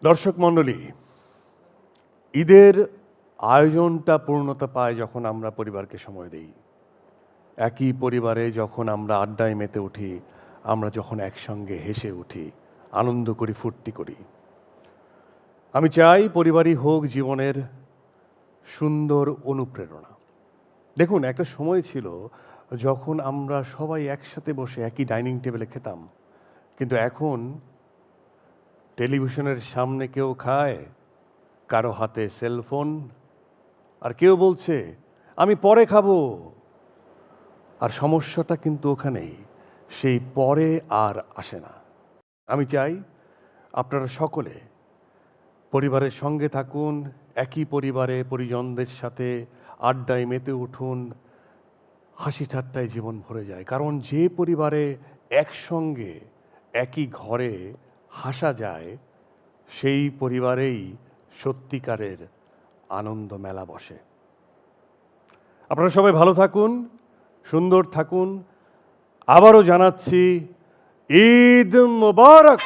দর্শক মণ্ডলী, ঈদের আয়োজনটা পূর্ণতা পায় যখন আমরা পরিবারকে সময় দিই। একই পরিবারে যখন আমরা আড্ডায় মেতে উঠি, আমরা যখন একসঙ্গে হেসে উঠি, আনন্দ করি, ফুর্তি করি। আমি চাই পরিবারই হোক জীবনের সুন্দর অনুপ্রেরণা। দেখুন, একটা সময় ছিল যখন আমরা সবাই একসাথে বসে একই ডাইনিং টেবিলে খেতাম, কিন্তু এখন টেলিভিশনের সামনে কেউ খায়, কারো হাতে সেলফোন, আর কেউ বলছে আমি পরে খাবো। আর সমস্যাটা কিন্তু ওখানেই, সেই পরে আর আসে না। আমি চাই আপনারা সকলে পরিবারের সঙ্গে থাকুন, একই পরিবারে পরিজনদের সাথে আড্ডায় মেতে উঠুন, হাসি ঠাট্টায় জীবন ভরে যায়। কারণ যে পরিবারে একসঙ্গে একই ঘরে হাসা যায়, সেই পরিবারেই সত্যিকারের আনন্দ মেলা বসে। আপনারা সবাই ভালো থাকুন, সুন্দর থাকুন। আবারও জানাচ্ছি ঈদ মোবারক।